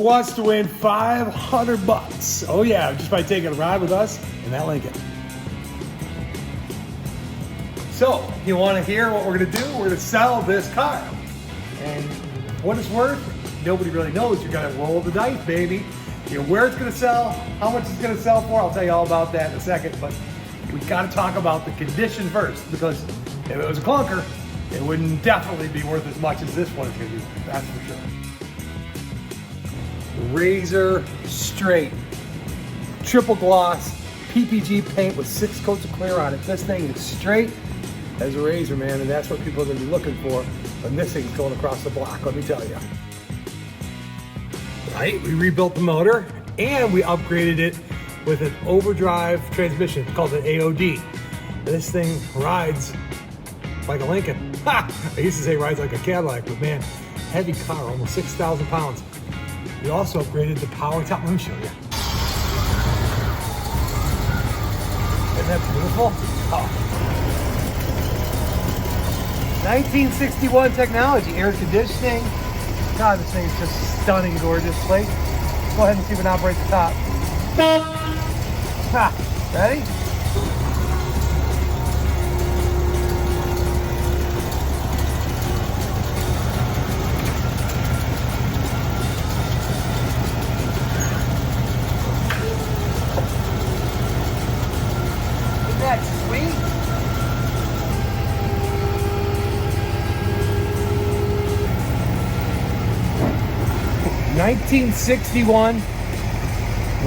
Who wants to win 500 bucks? Oh yeah, just by taking a ride with us in that Lincoln. So, you want to hear what we're going to do? We're going to sell this car. And what it's worth, nobody really knows. You got to roll the dice, baby. You know where it's going to sell, how much it's going to sell for. I'll tell you all about that in a second. But we got to talk about the condition first, because if it was a clunker, it wouldn't definitely be worth as much as this one is going to be. That's for sure. Razor straight, triple gloss, PPG paint with 6 coats of clear on it. This thing is straight as a razor, man, and that's what people are going to be looking for when this thing's going across the block, let me tell you. Right, we rebuilt the motor and we upgraded it with an overdrive transmission. It's called an AOD. This thing rides like a Lincoln. Ha! I used to say rides like a Cadillac, but man, heavy car, almost 6,000 pounds. We also upgraded the power top. Let me show you. Isn't that beautiful? Oh. 1961 technology, air conditioning. God, this thing is just stunning, gorgeous. Plate. Go ahead and see if it operates the top. Ha, ready? Isn't that sweet? 1961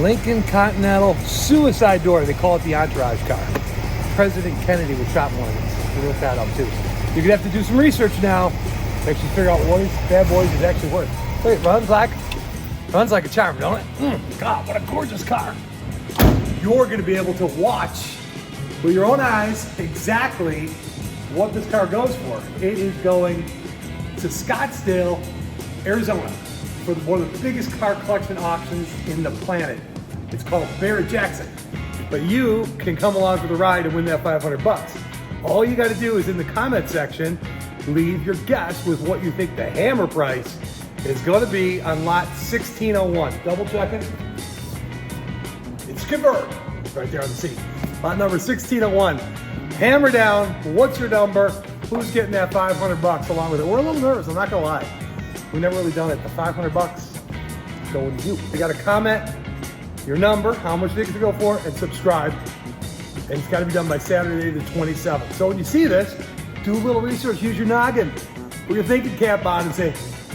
Lincoln Continental suicide door. They call it the entourage car. President Kennedy would shop one of these. We looked that up too. You're gonna have to do some research now to actually figure out what these bad boys is actually worth. Look, it runs like a charm, don't it? God, what a gorgeous car. You're gonna be able to watch with your own eyes exactly what this car goes for. It is going to Scottsdale, Arizona, for one of the biggest car collection auctions in the planet. It's called Barrett-Jackson. But you can come along for the ride and win that 500 bucks. All you gotta do is in the comment section, leave your guess with what you think the hammer price is gonna be on lot 1601. Double check it. It's convert, right there on the seat. Lot number 1601. Hammer down, what's your number? Who's getting that 500 bucks along with it? We're a little nervous, I'm not gonna lie. We've never really done it. The 500 bucks going to you. You got to comment your number, how much you think to go for, and subscribe. And it's got to be done by Saturday the 27th. So when you see this, do a little research, use your noggin, put your thinking cap on and say,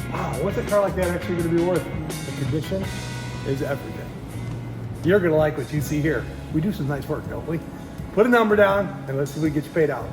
wow, what's a car like that actually going to be worth? The condition is everything. You're going to like what you see here. We do some nice work, don't we? Put a number down and let's see if we can get you paid out.